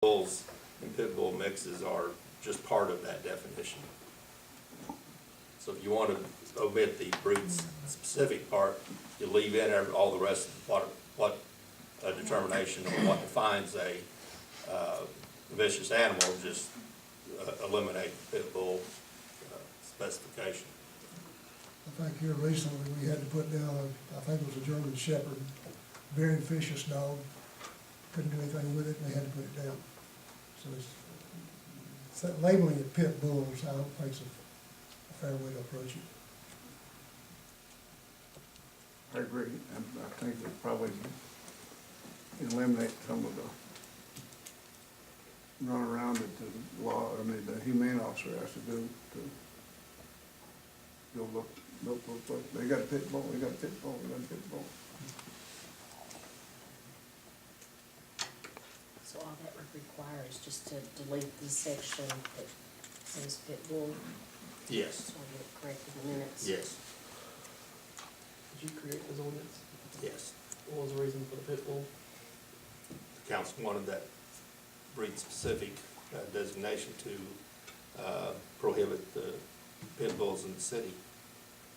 bulls and pit bull mixes are just part of that definition. So if you want to omit the breed-specific part, you leave in all the rest of what a determination of what defines a vicious animal, just eliminate the pit bull specification. I think here recently we had to put down, I think it was a German Shepherd, very vicious dog. Couldn't do anything with it, and they had to put it down. So it's labeling it pit bulls, I don't think it's a fair way to approach it. I agree. I think that probably eliminate some of the run around that the law, the humane officer has to do to go look, they got a pit bull, we got a pit bull, we got a pit bull. So all that would require is just to delete the section that says pit bull. Yes. So I'll get it corrected in minutes. Yes. Did you create this ordinance? Yes. What was the reason for the pit bull? The council wanted that breed-specific designation to prohibit the pit bulls in the city.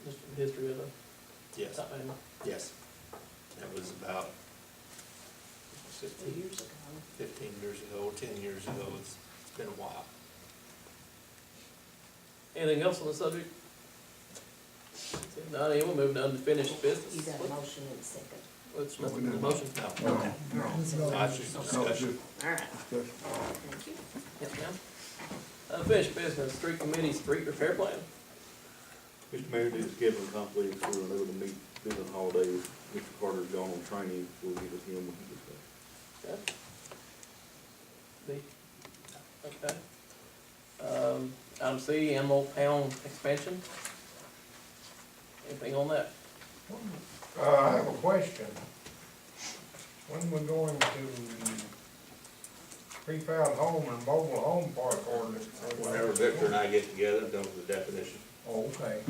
Just the history of the Yes. top animal. Yes. That was about 2 years ago. 15 years ago, or 10 years ago. It's been a while. Anything else on the subject? If not, we'll move down to finished business. You got a motion in a second. Let's No, we the didn't. motion. No. No, This is no, all- That's just no, discussion. All right, discussion. thank you. Yes, ma'am. Unfinished business, street committee, street repair plan. Mr. Mayor, this is Kevin Complete, we're unable to meet during the holidays. Mr. Carter's gone on training, we'll get with him. Okay. B. Okay. Item C, animal pound expansion. Anything on that? I have a question. When we're going to pre-found home and mobile home park ordinance? Whenever Victor and I get together and come to the definition. Oh, okay.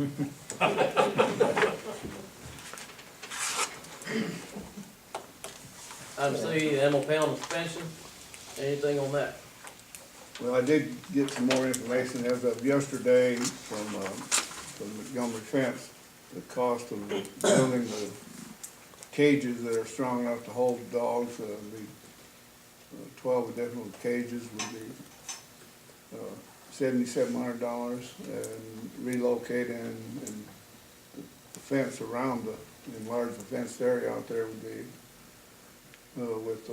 Item C, animal pound expansion. Anything on that? Well, I did get some more information as of yesterday from Montgomery Fence. The cost of building the cages that are strong enough to hold the dogs, the 12 additional cages would be $7,700, and relocating and the fence around the enlarged the fenced area out there would be with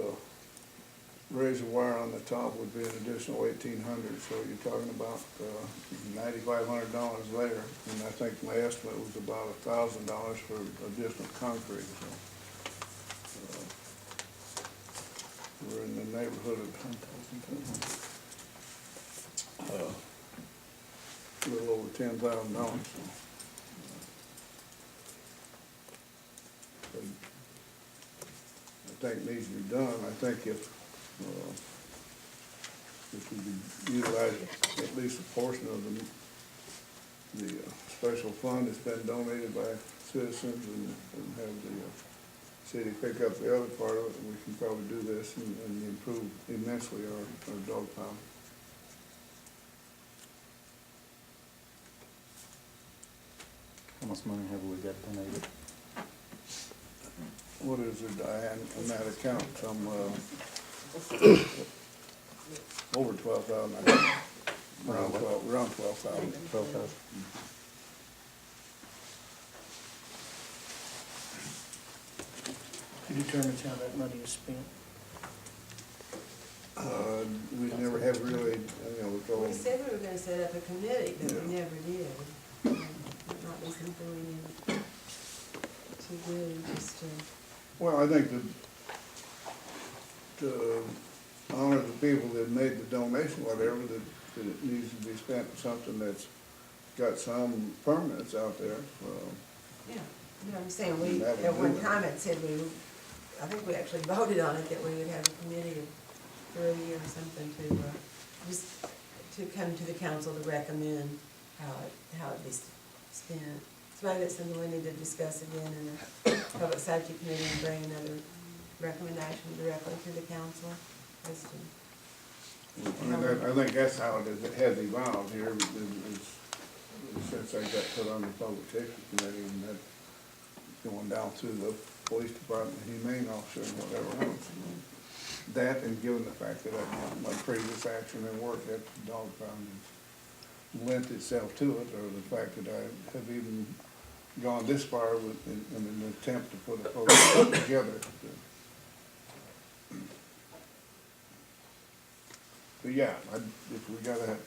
razor wire on the top would be an additional $1,800, so you're talking about $9,500 there, and I think my estimate was about $1,000 for additional concrete. So we're in the neighborhood of a little over $10,000. I think it needs to be done. I think if we could utilize at least a portion of the special fund that's been donated by citizens and have the city pick up the other part of it, we can probably do this and improve immensely our dog pound. How much money have we got donated? What is it, Diane, on that account? Some, over 12,000, I think. Around 12,000. 12,000. Who determines how that money is spent? We never have really, with all. We said we were gonna set up a committee, but we never did. It might not be something we need to do, just to. Well, I think to honor the people that made the donation, whatever, that it needs to be spent on something that's got some permanence out there. Yeah, you know what I'm saying, we, That would at one do it. time it said I think we actually voted on it, that we would have a committee of 30 or something to, just to come to the council to recommend how it be spent. So maybe that's something we need to discuss again in the public safety committee and bring another recommendation directly to the council as to I think that's how it is, it has evolved here, since I got put on the public safety committee, and that going down through the police department, humane officer, and whatever else. That, and given the fact that my previous action and work at the dog pound lent itself to it, or the fact that I have even gone this far in an attempt to put a program together. But yeah, if we gotta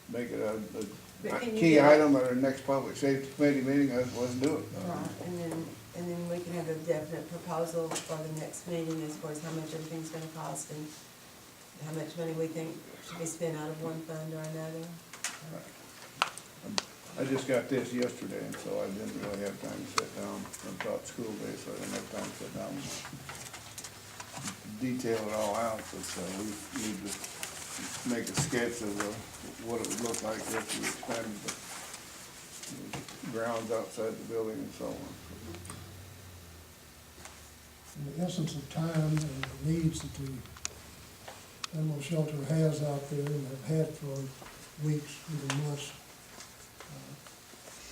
make it a But can you key get- item at our next public safety committee meeting, let's do it. Right, and then we can have a definite proposal for the next meeting as far as how much everything's gonna cost and how much money we think should be spent out of one fund or another. I just got this yesterday, and so I didn't really have time to sit down. I taught school day, so I didn't have time to sit down and detail it all out, but we need to make a sketch of what it would look like if we expanded the grounds outside the building and so on. In the essence of time and the needs that the animal shelter has out there and have had for weeks, even months,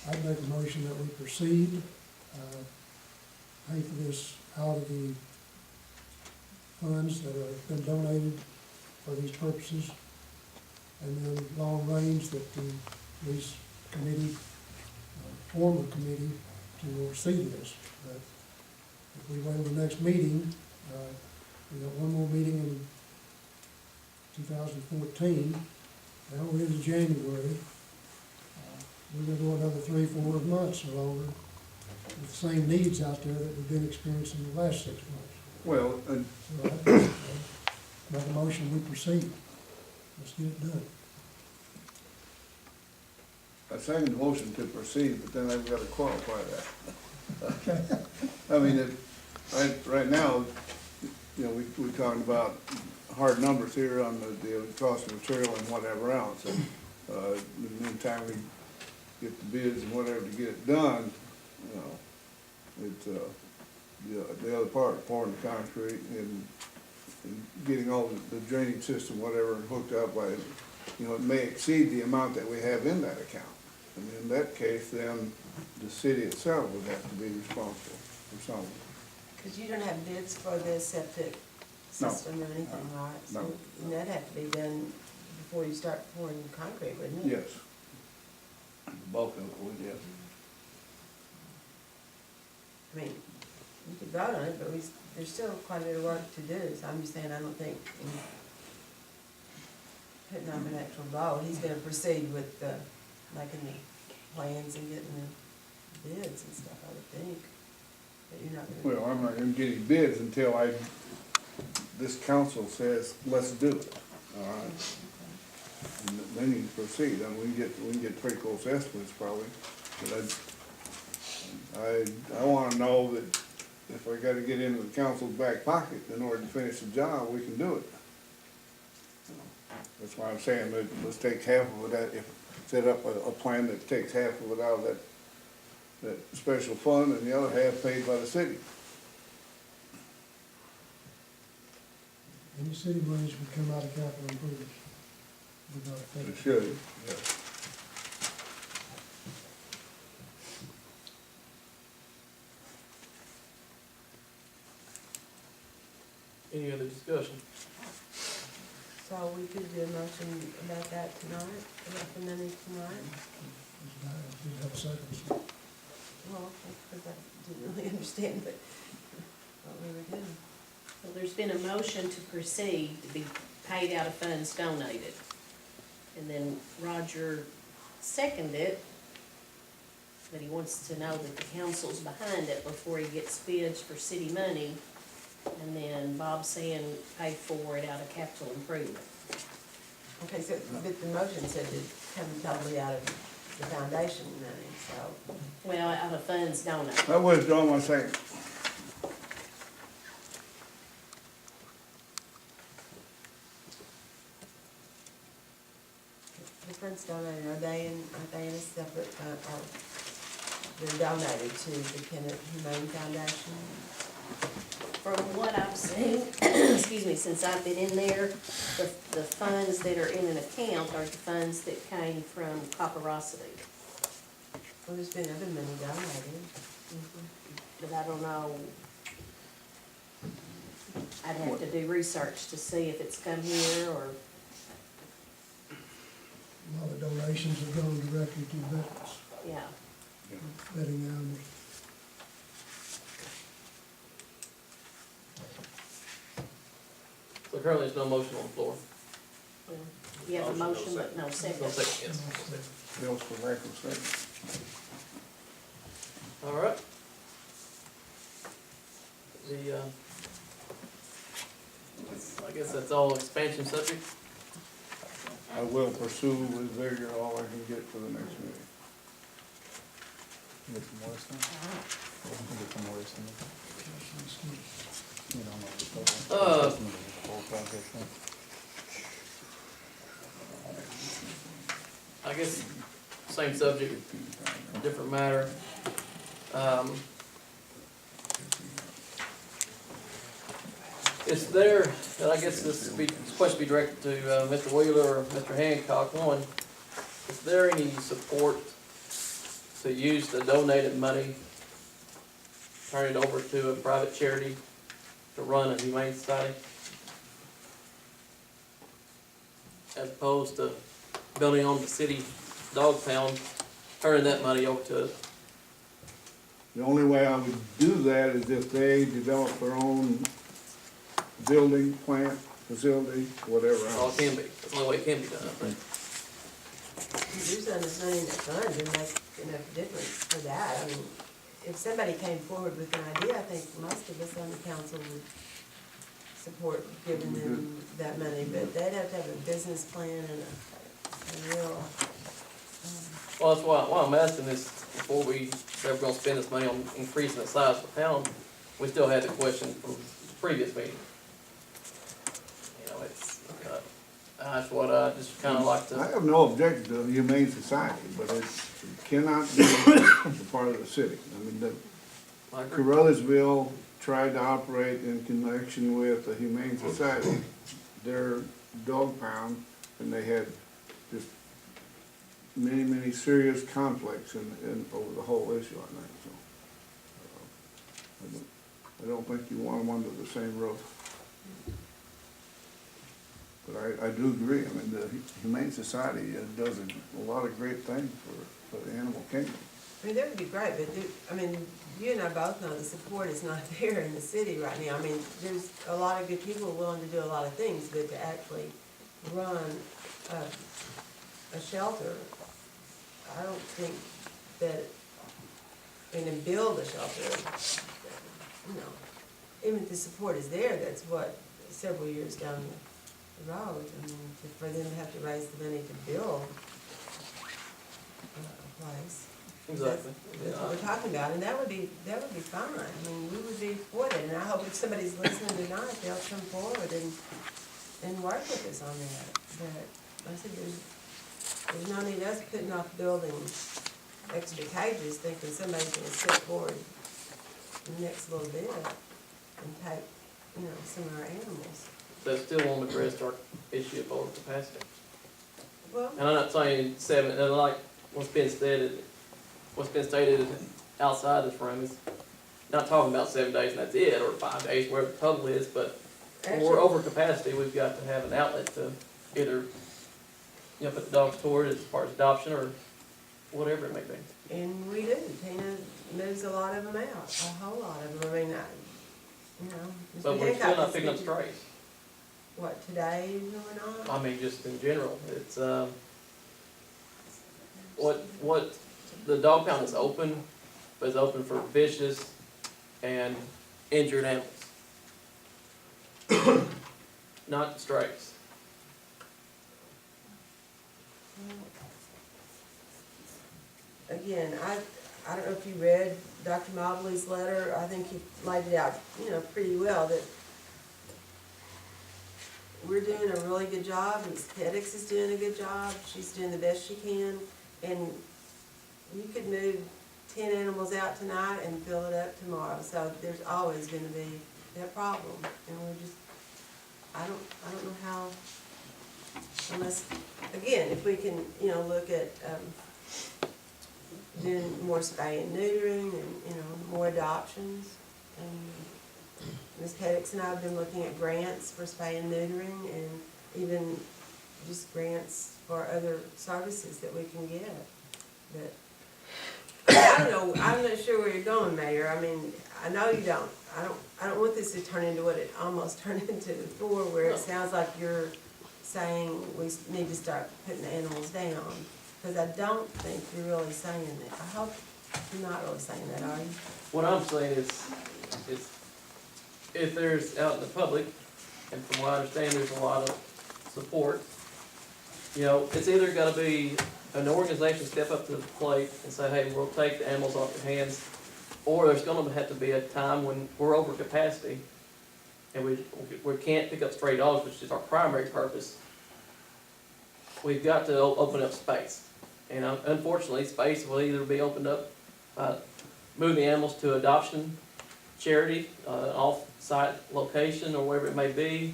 I'd make a motion that we proceed, pay for this out of the funds that have been donated for these purposes, and then long range that the police committee, form a committee to oversee this. But if we wait till the next meeting, we got one more meeting in 2014, now we're into January. We're gonna go another 3-4 months or longer with the same needs out there that we've been experiencing the last 6 months. Well, So I'd make a motion, we proceed. Let's get it done. I second the motion to proceed, but then I've got to qualify that. I mean, right now, you know, we're talking about hard numbers here on the cost of material and whatever else. And in the meantime, we get the bids and whatever to get it done, you know, it's, the other part, pouring the concrete and getting all the drainage system, whatever, hooked up by, you know, it may exceed the amount that we have in that account. And in that case, then the city itself would have to be responsible for something. Cause you don't have bids for the septic No. system or anything, right? No. So that'd have to be done before you start pouring concrete, wouldn't it? Yes. The bulk of it would, yes. I mean, you could vote on it, but there's still quite a bit of work to do, so I'm just saying, I don't think, putting on an actual vote, he's gonna proceed with making the plans and getting the bids and stuff, I would think. But you're not gonna. Well, I'm not gonna get any bids until this council says, let's do it, all right? And then you proceed, and we can get pretty close estimates probably, but I wanna know that if I gotta get into the council's back pocket in order to finish the job, we can do it. That's why I'm saying that let's take half of it, set up a plan that takes half of it out of that special fund and the other half paid by the city. Any city monies would come out of capital improvements. Would not affect It should, yes. Any other discussion? So we could do a motion about that tonight, about the money tonight? I did have seconds. Well, because I didn't really understand what we were doing. Well, there's been a motion to proceed to be paid out of funds donated. And then Roger seconded it, but he wants to know that the council's behind it before he gets bids for city money. And then Bob's saying pay for it out of capital improvement. Okay, so, but the motion said it come totally out of the foundation money, so. Well, out of funds donated. I withdraw my second. The funds donated, are they in a separate, or they're donated to the Kennett Humane Foundation? from what I've seen, excuse me, since I've been in there, the funds that are in an account are the funds that came from Copperosity. Well, there's been other money donated. But I don't know. I'd have to do research to see if it's come here or, A lot of donations have gone directly to veterans, yeah. vetting animals. So currently, there's no motion on the floor. Well, you have a motion, but no second. No second, yes. Bills for lack of second. All right. The, I guess that's all expansion subject. I will pursue with vigor all I can get for the next meeting. Get some more stuff? Get some more stuff. You don't know the total. Estimate of the whole project, huh? I guess, same subject, different matter. Is there, and I guess this question be directed to Mr. Wheeler or Mr. Hancock. One, is there any support to use the donated money, turn it over to a private charity to run a humane society? As opposed to building on the city dog pound, turning that money over to it. The only way I would do that is if they develop their own building, plant, facility, whatever That's all it else. can be. That's the only way it can be done, I think. There's enough money in that fund to make enough difference for that. I mean, if somebody came forward with an idea, I think most of us on the council would support giving them that money, but they'd have to have a business plan and a real, Well, that's why I'm asking this, before we say we're gonna spend this money on increasing the size of the pound, we still had the question from the previous meeting. You know, it's, that's what I just kinda like I to, have no objection to a humane society, but it cannot be a part of the city. I mean, the I agree. Carruthersville tried to operate in connection with the Humane Society, their dog pound, and they had just many, many serious conflicts in over the whole issue on that, so. I don't think you want them under the same roof. But I do agree, I mean, the Humane Society does a lot of great things for the animal kingdom. I mean, that would be great, but I mean, you and I both know the support is not there in the city right now. I mean, there's a lot of good people willing to do a lot of things, but to actually run a shelter, I don't think that, and then build a shelter, you know, even if the support is there, that's what, several years down the road. I mean, for them to have to raise the money to build a place. exactly. That's what we're talking about, and that would be fine. I mean, we would be for it, and I hope if somebody's listening tonight, they'll come forward and work with us on that. But I said, there's no need us putting off building extra cages, thinking somebody's gonna step forward the next little bit and take, you know, some of our animals. That still won't address our issue of overcapacity. Well, And I'm not saying seven, and like what's been stated outside this room is not talking about 7 days and that's it, or 5 days, wherever the total is, but when we're actually, over capacity, we've got to have an outlet to either, you know, put the dogs toward as far as adoption or whatever it may be. and we do. Tina moves a lot of them out, a whole lot of them. I mean, you know. But Mr. we're still Hancock not is picking up speaking- strays. What, today or not? I mean, just in general, it's, what, the dog pound is open, but it's open for vicious and injured animals. Not strays. Again, I don't know if you read Dr. Mobley's letter. I think he laid it out, you know, pretty well, that we're doing a really good job, and Aesthetics is doing a good job. She's doing the best she can, and you could move 10 animals out tonight and fill it up tomorrow. So there's always gonna be that problem, and we're just, I don't know how, unless, again, if we can, you know, look at, doing more spay and neutering and, you know, more adoptions. And Ms. Pettix and I have been looking at grants for spay and neutering and even just grants for other services that we can get. But, I don't know, I'm not sure where you're going, Mayor. I mean, I know you don't. I don't want this to turn into what it almost turned into before, where it sounds like you're saying we need to start putting the animals down. Because I don't think you're really saying that. I hope you're not really saying that, are you? What I'm saying is if there's out in the public, and from what I understand, there's a lot of support, you know, it's either gotta be an organization step up to the plate and say, hey, we'll take the animals off your hands, or there's gonna have to be a time when we're over capacity, and we can't pick up stray dogs, which is our primary purpose. We've got to open up space. And unfortunately, space will either be opened up by moving the animals to adoption charity, off-site location or wherever it may be,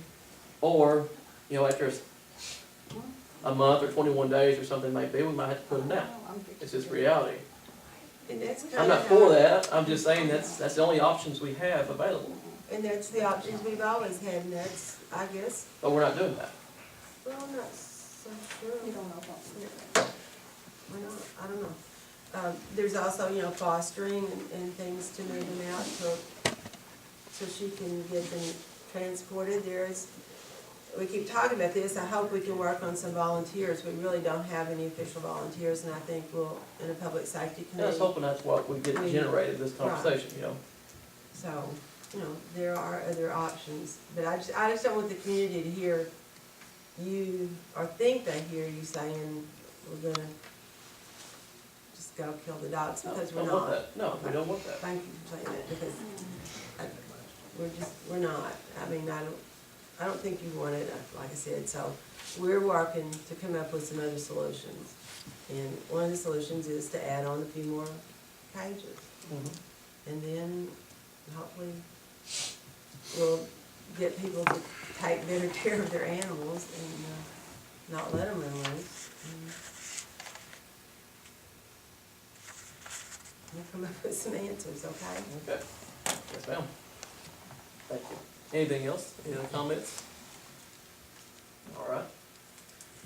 or, you know, after a month or 21 days or something it may be, we might have to put them down. It's just reality. And that's kind I'm of not for that, I'm just saying that's the only options we have available, And that's the options we've always had, and that's, I guess, but we're not doing that. well, I'm not so sure. You don't know what's I don't know. There's also, you know, fostering and things to move them out so she can get them transported. We keep talking about this, I hope we can work on some volunteers. We really don't have any official volunteers, and I think we'll, in a public safety And I was committee. hoping that's what we get generated this conversation, you know. So, you know, there are other options, but I just don't want the community to hear you, or think they hear you saying, we're gonna just go kill the dogs, because we're Don't want not. that. No, we don't want that. Thank you for saying that, because we're not. I mean, I don't think you want it, like I said, so we're working to come up with some other solutions. And one of the solutions is to add on a few more cages. And then hopefully we'll get people to take better care of their animals and not let them run loose. And we'll come up with some answers, okay? Okay. Yes, ma'am. Thank you. Anything else? Any other comments? All right.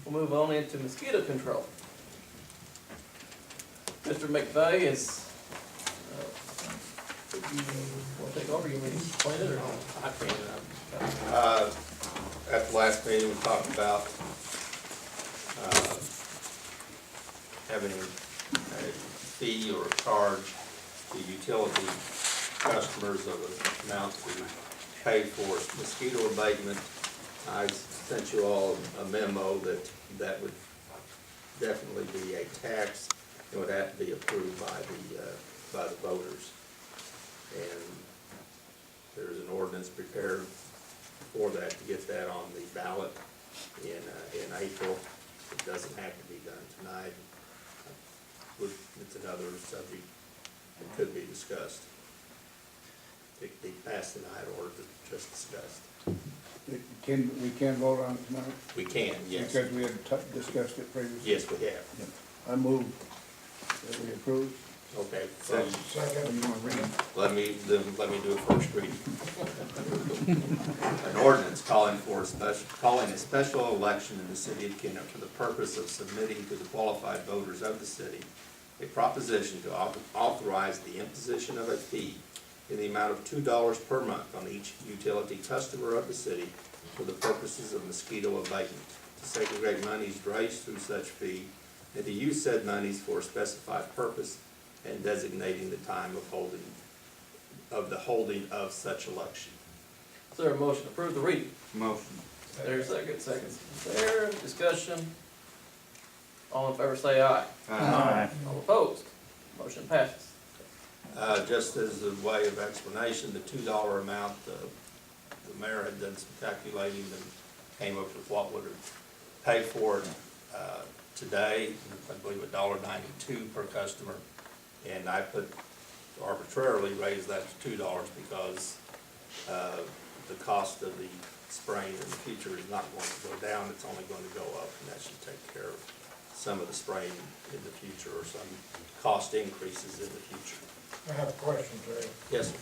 We'll move on into mosquito control. Mr. McVeigh is, you want to take over? You want me to explain it or? I can, at the last meeting, we talked about, having a fee or a charge to utility customers of an amount to pay for mosquito abatement. I sent you all a memo that would definitely be a tax. It would have to be approved by the voters. And there's an ordinance prepared for that, to get that on the ballot in April. It doesn't have to be done tonight. It's another subject that could be discussed. It could be passed tonight or just discussed. We can vote on it tonight? We can, yes. Because we had discussed it previously? Yes, we have. I move that we approve. Okay, so Or Second. you want to read it? let me do a first reading. An ordinance calling a special election in the city of Kennett for the purpose of submitting to the qualified voters of the city a proposition to authorize the imposition of a fee in the amount of $2 per month on each utility customer of the city for the purposes of mosquito abatement, to segregate monies raised through such fee, and to use said monies for a specified purpose, and designating the time of the holding of such election. Is there a motion to approve the reading? Motion. There's a second. There, discussion. All in favor say aye. Aye. All opposed? Motion passes. Just as a way of explanation, the $2 amount, the mayor had done some calculating and came up with what would pay for it today. I believe $1.92 per customer, and I arbitrarily raised that to $2 because the cost of the spraying in the future is not going to go down, it's only going to go up, and that should take care of some of the spraying in the future, or some cost increases in the future. I have a question, Terry. Yes,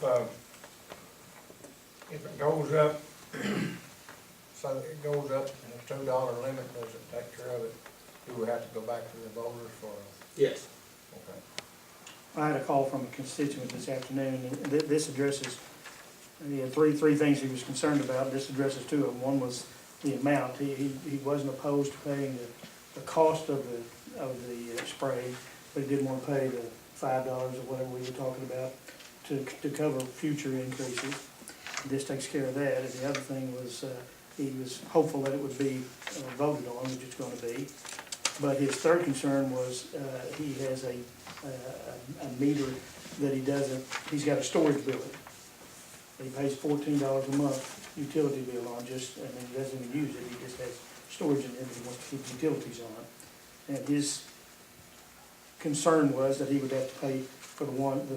sir. If it goes up, so it goes up and it's $2 limit, does it take care of it? Do we have to go back to the voters for, Yes. okay? I had a call from a constituent this afternoon, and this addresses, he had three things he was concerned about. This addresses two of them. One was the amount. He wasn't opposed to paying the cost of the spray, but he didn't want to pay the $5 or whatever we were talking about to cover future increases. This takes care of that. And the other thing was, he was hopeful that it would be voted on, which it's going to be. But his third concern was, he has a meter that he's got a storage building. He pays $14 a month utility bill on, and he doesn't even use it, he just has storage in it, and he wants to keep utilities on. And his concern was that he would have to pay for the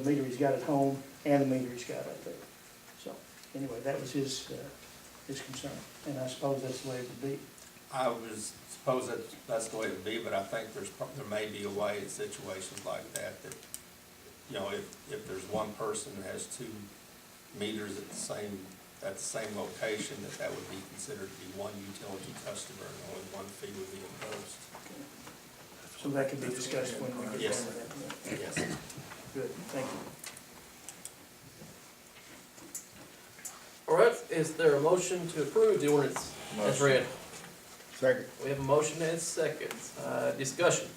meter he's got at home and the meter he's got out there. So, anyway, that was his concern, and I suppose that's the way it would be. I would suppose that's the way it would be, but I think there may be a way in situations like that, you know, if there's one person that has two meters at the same location, that would be considered to be one utility customer, and only one fee would be imposed. So that could be discussed when we get Yes. down to that. Yes. Good, thank you. All right, is there a motion to approve the ordinance as read? Second. We have a motion and a second. Discussion.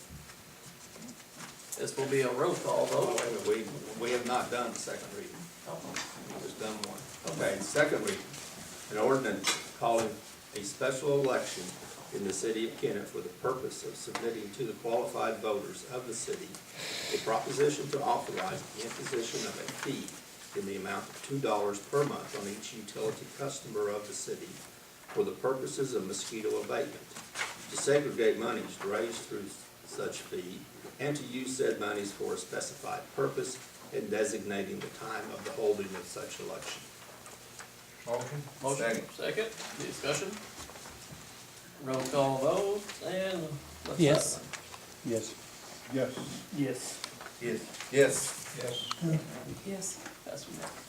This will be a roll call vote. Wait a minute, we have not done the second reading. We've just done one. Okay, second reading. An ordinance calling a special election in the city of Kennett for the purpose of submitting to the qualified voters of the city a proposition to authorize the imposition of a fee in the amount of $2 per month on each utility customer of the city for the purposes of mosquito abatement, to segregate monies raised through such fee, and to use said monies for a specified purpose, and designating the time of the holding of such election. Motion? Motion, second, discussion. Roll call vote, and let's Yes. start. Yes. Yes. Yes. Yes. Yes. Yes. Yes. That's unanimous.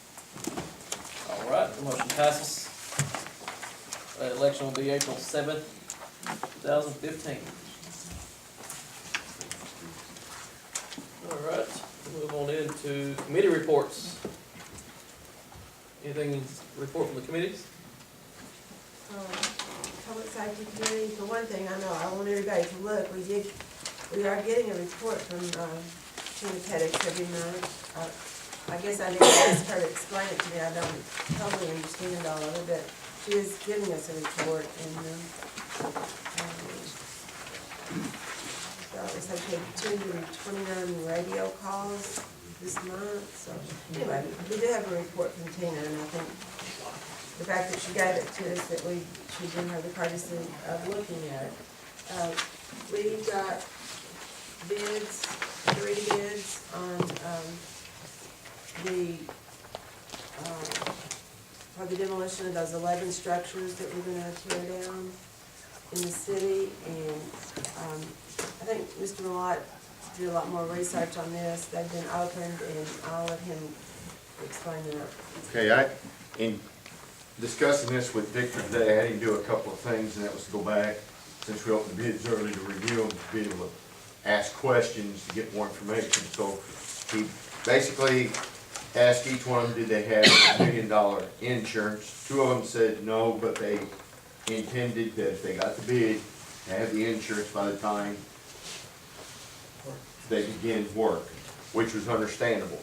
All right, the motion passes. Election will be April 7th, 2015. All right, we'll move on into committee reports. Anything to report from the committees? Public Safety Committee, for one thing, I know, I want everybody to look, we are getting a report from Kennett every month. I guess I didn't ask her to explain it to me, I don't totally understand all of it, but she is giving us a report, and so it's like 229 radio calls this month, so anyway, we do have a report from Tina, and I think the fact that she gave it to us, that we should do her the courtesy of looking at it. We got bids, 3 bids on for the demolition of those 11 structures that we're gonna tear down in the city, and I think Mr. Millott did a lot more research on this. They've been opened, and I'll let him explain that. Okay, in discussing this with Victor today, I had him do a couple of things, and that was to go back, since we opened the bids early, to review them, to be able to ask questions, to get more information. So he basically asked each one of them, did they have $1 million insurance? 2 of them said no, but they intended that if they got the bid, to have the insurance by the time they begin work, which was understandable,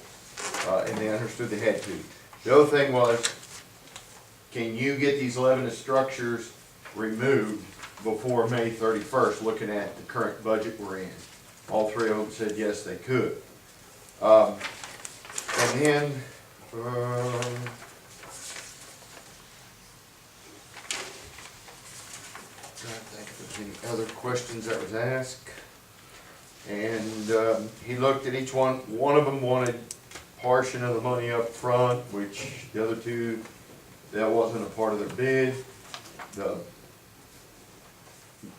and they understood they had to. The other thing was, can you get these 11 structures removed before May 31st, looking at the current budget we're in? All 3 of them said yes, they could. And then, trying to think if there's any other questions that was asked. And he looked at each one. One of them wanted portion of the money up front, which the other two, that wasn't a part of their bid.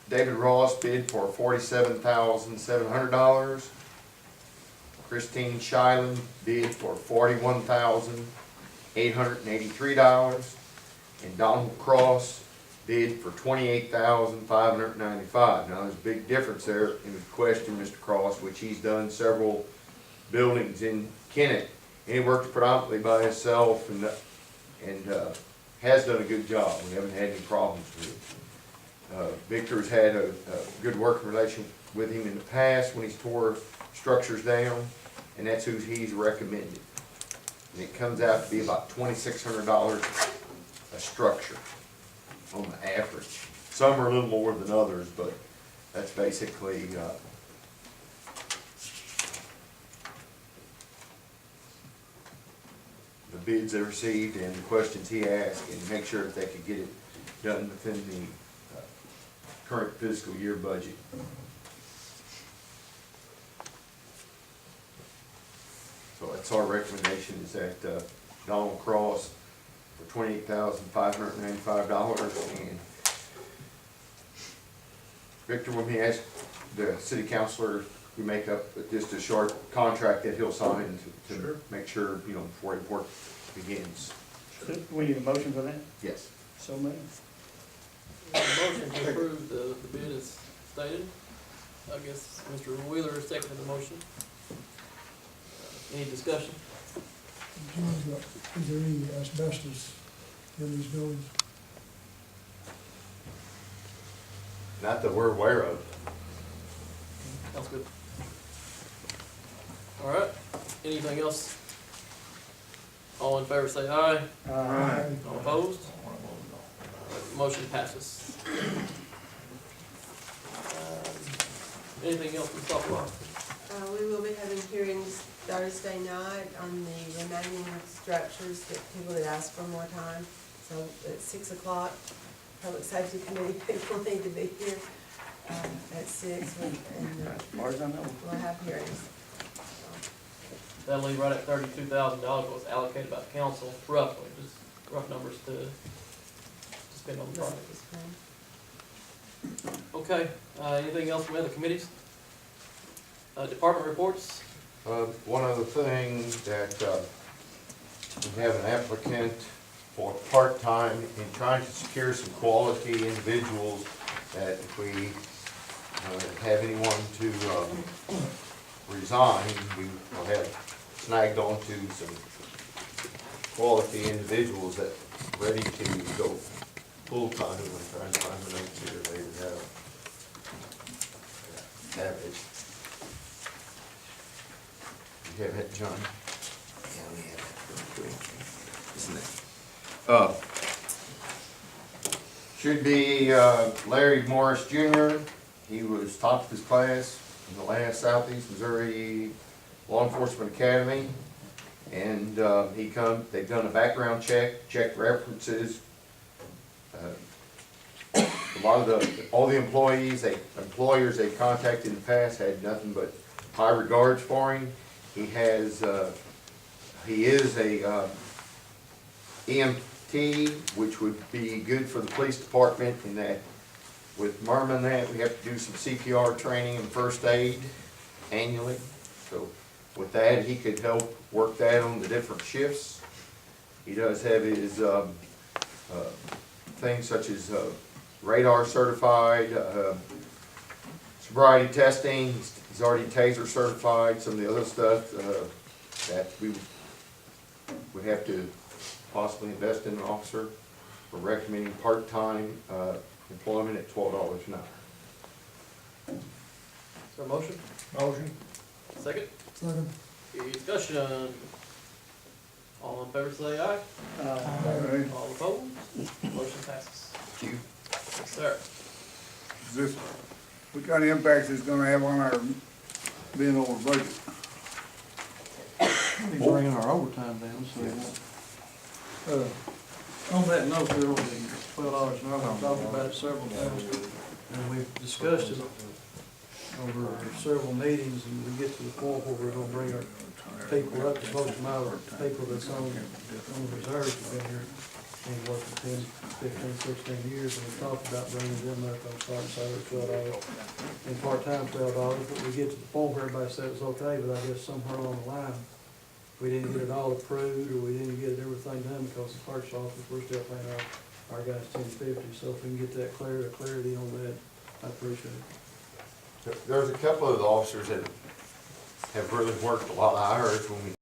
David Ross bid for $47,700. Christine Shiland bid for $41,883. And Donald Cross bid for $28,595. Now, there's a big difference there in the question, Mr. Cross, which he's done several buildings in Kennett. And he works predominantly by himself and has done a good job. We haven't had any problems with it. Victor's had a good working relation with him in the past when he's tore structures down, and that's who he's recommended. And it comes out to be about $2,600 a structure on the average. Some are a little more than others, but that's basically, the bids they received and the questions he asked, and make sure that they could get it done within the current fiscal year budget. So that's our recommendation, is that Donald Cross for $28,595, and Victor, when he asked the city councilor, we make up just a short contract that he'll sign to make sure, you know, before work begins. So we need a motion for that? Yes. So moved. Motion to approve the bid as stated. I guess Mr. Wheeler seconded the motion. Any discussion? John, is there any asbestos in these buildings? Not that we're aware of. Sounds good. All right, anything else? All in favor say aye. Aye. All opposed? Motion passes. Anything else from softball? We will be having hearings Thursday night on the remaining structures that people had asked for more time. So at 6 o'clock, Public Safety Committee people need to be here at 6, and As far as I know. we'll have hearings. That'll leave right at $32,000 was allocated by the council, roughly, just rough numbers to spend on the project. Okay, anything else from other committees? Department reports? One other thing, that we have an applicant for part-time in trying to secure some quality individuals, that if we have anyone to resign, we will have snagged onto some quality individuals that are ready to go full-time. I'm trying to find the notes here, they would have it. You have it, John? Yeah, we have it. Isn't it? Should be Larry Morris Jr. He was top of his class in the last Southeast Missouri Law Enforcement Academy. And they've done a background check, checked references. A lot of all the employers they contacted in the past had nothing but high regards for him. He is a EMT, which would be good for the police department, in that with Merman that we have to do some CPR training and first aid annually. So with that, he could help work that on the different shifts. He does have his things such as radar certified, sobriety testing. He's already taser certified. Some of the other stuff that we would have to possibly invest in an officer. We're recommending part-time employment at $12 an hour. Is there a motion? Motion. Second? Second. Any discussion? All in favor say aye. Alright. All opposed? Motion passes. Thank you. Yes, sir. Is this, what kind of impact is it gonna have on our being over budget? Be bringing our overtime down, so. On that note, there on the $12 an hour, we've talked about it several times, and we've discussed it over several meetings, and we get to the point where we're gonna bring our people up to most of my people that's on reserves have been here and working 10, 15, 16 years, and we talked about bringing them up on starting salary $12 and part-time $12, but we get to the point where everybody said it was okay, but I guess somewhere along the line, we didn't get it all approved, or we didn't get everything done because the clerk's office, we're still paying our guys $10.50, so if we can get that clarity on that, I appreciate it. There's a couple of the officers that have really worked a lot. I heard when we